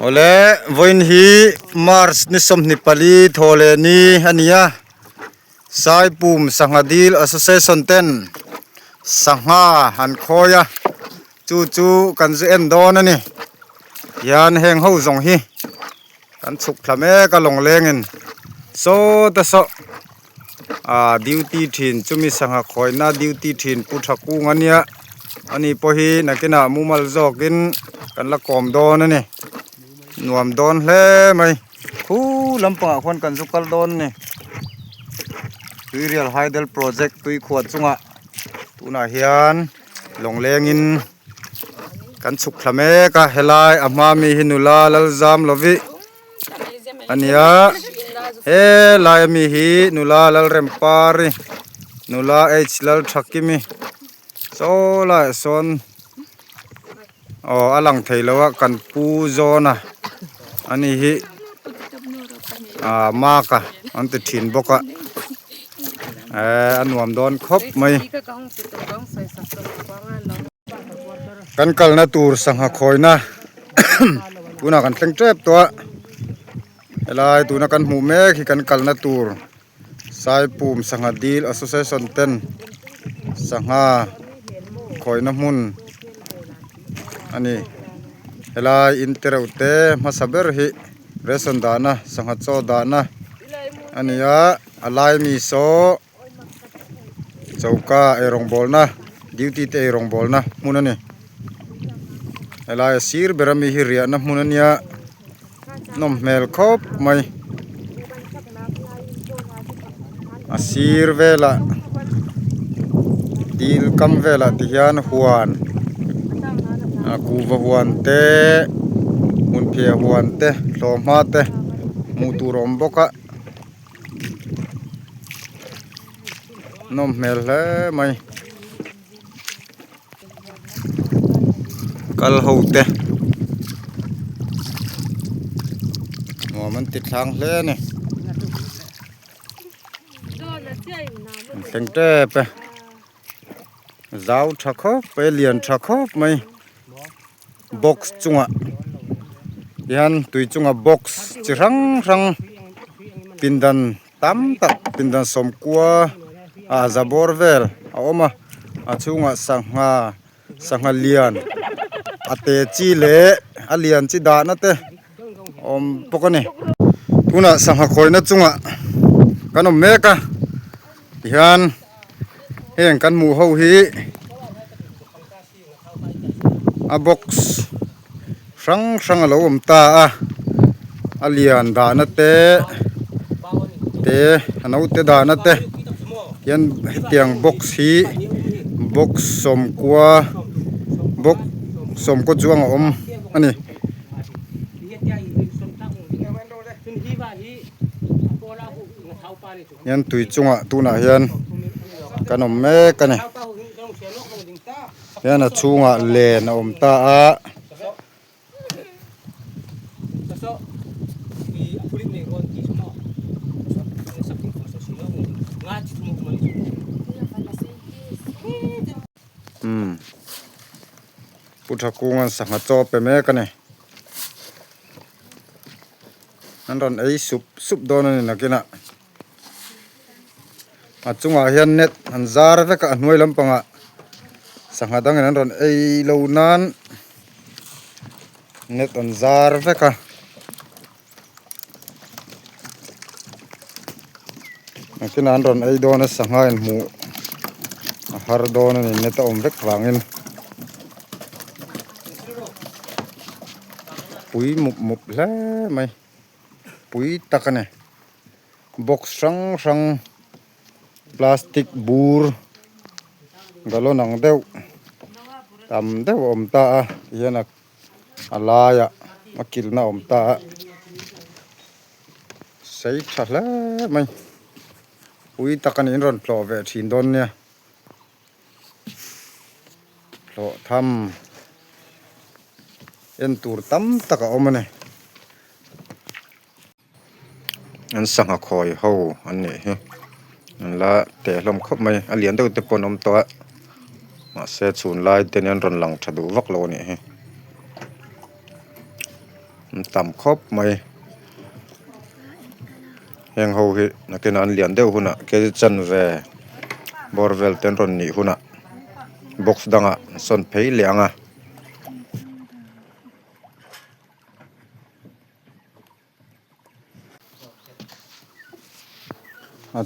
ole voin hi mars ni somni pali thole ni ania sai pum sangadil association ten sangha han khoya chu kan zu en don ani yan heng ho zong hi kan chuk thlame ka long lengin so ta so duty thin chumi sangha khoina duty thin puthaku ngania ani po hi nakina mumal zokin kan la kom don ani nuam don hle mai khu lampa khon kan zukal don ni real hydel project tui khwat chunga tuna hian longlengin kan chuk thlame ka helai ama mi hinula laljam lovi ania he lai mi hi nula lal rempari nula h lal thakimi so la son alang theilawa kan pu zona ani hi maka ante thin boka anuam don khop mai kan kalna tur sangha khoina tuna kan tleng trep to elai tuna kan mu me khi kan kalna tur sai pum sangha dil association ten sangha khoina mun ani elai interaute masaber hi reson dana sangha cho dana ania alai mi so chauka erong bolna duty te erong bolna munani elai sir berami hi ria na munania nom mel khop mai asir vela dil kam vela tihan huan aku huan te mun phia huan te hloma te muturom boka nom mel le mai kal hoteมันติดทางเลยนี่เต็งเต้ไปเจ้าชักคบไปเลียนชักคบไหมบ็อกซ์จุงอ่ะยันตุยจุงอ่ะบ็อกซ์จิรังปินดันตั้มตัดปินดันสมกัวซาบอร์เวลเอามาจุงอ่ะสังหาเลียนเตจีเล่เลียนจีดานะเตปกนี่ทุน่ะสังหาคอยนะจุงอ่ะกันเมกะยันเฮงกันหมู่เฮาฮีบ็อกซ์สังโลมตาเลียนดานะเตนเอาเตดานะเตยันเตียงบ็อกซ์ฮีบ็อกซ์สมกัวบ็อกซ์สมกัวจวงอันนี้ยันตุยจุงอ่ะตุน่ะยันกันเมกันนี่ยันจุงอ่ะเลนตาพุทธกูงันสังหจอไปเมกันนี่นั่นตอนไอ้สุบโดนนี่นะกินอ่ะจุงอ่ะเฮียนเน็ตอันซาร์เวกอันหน่วยลำปังอ่ะสังหาดังนั้นตอนไอ้เหล่านั้นเน็ตอันซาร์เวกกินอันตอนไอ้โดนสังหาหมู่ฮาร์โดนนี่เน็ตเวกวางอินปุ๋ยมุบแล้วไหมปุ๋ยตะกันเนี่ยบ็อกซ์สังพลาสติกบูร์กะโลนังเดวตำเดวตาเฮียนักอะไรอ่ะมากินนะตาใส่ชัดแล้วไหมปุ๋ยตะกันนี่ร้อนปลอเวทินดอนเนี่ยปลอทำเอ็นตูร์ตั้มตะกะมันเนี่ยอันสังหคอยเฮาอันนี้นั่นละแต่ลมคบไม่เลียนตัวเตปนตัวมาเสศูนย์ลายเตนันรอนหลังฉดูวักโลนี่ ต่ำครบไหมแหงเฮาฮินักนันเลียนเดียวหุ่นเกจิจันเวบอร์เวลเต็นรอนนี่หุ่นบ็อกซ์ดังสนเพยเลียง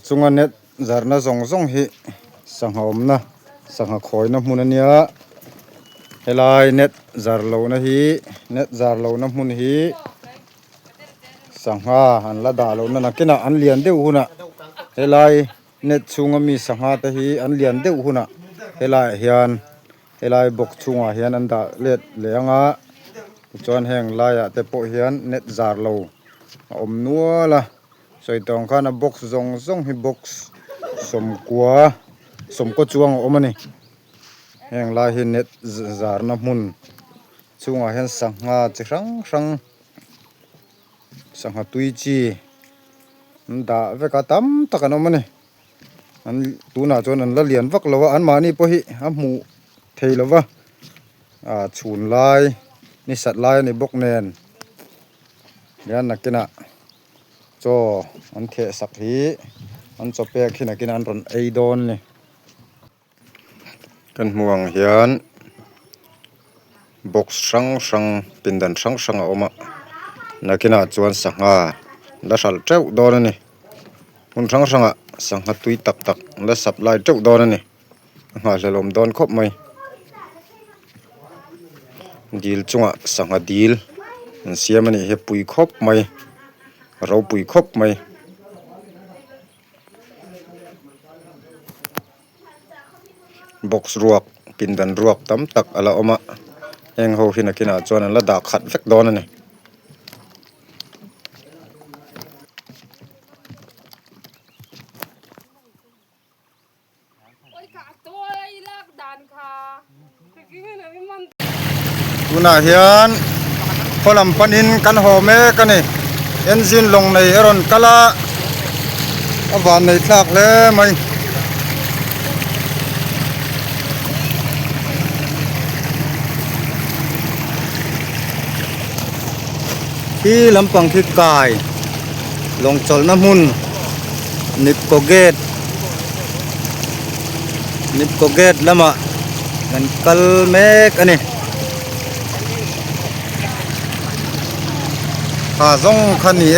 จุงอันเน็ตจารณะซงฮิสังหอมนะสังหคอยนะมุนเนียเฮลายเน็ตจารโลนะฮิเน็ตจารโลนะมุนฮิสังหาอันละดาโลนะนักนะอันเลียนเดียวหุ่นเฮลายเน็ตชุงมีสังหาตะฮิอันเลียนเดียวหุ่นเฮลายเฮียนเฮลายบกชุงเฮียนอันดาเล็ดเลียงจวนแห่งลายแต่โปเฮียนเน็ตจารโลอมนัวละใส่ตองข้านะบ็อกซ์ซงฮิบ็อกซ์สมกัวจวงอมนี่แห่งลายฮิเน็ตจารนะมุนชุงเฮียนสังหาจิรังสังหาตุยจีอันดาเวกาตัมตะกันอมนี่อันตูน่าจวนอันละเลียนวักละวะอันมานี่ปะฮิอันหมูเทละวะชูนลายนี่สัตว์ลายนี่บกแนนเดี๋ยวนักกินจออันเทสักฮีอันจอเปียกที่นักกินอันรอนไอดอนนี่กันห่วงเฮียนบกสังปินดันสังออกมานักกินจวนสังหาและสัลเจ้าดอนนี่คุณสังสังหาตุยตักและสับลายเจ้าดอนนี่หาจะลมดอนครบไหมดีลจุงสังหาดีลเสียมันนี่เฮปุยครบไหมเราปุยครบไหมบกรวกปินดันรวกตำตักอะไรออกมาเองเขาหินักกินจวนละดาขัดเล็กดอนนี่ดูน่าเฮียนพอลำปันอินกันหอเมกันนี่เอ็นจินลงในรอนกะละอวานในทากเลยไหมที่ลำปังที่กายลงจลน้ำมุนนิปโกเกตแล้วมากันกัลเมกอันนี้ข้าส่งคันนี้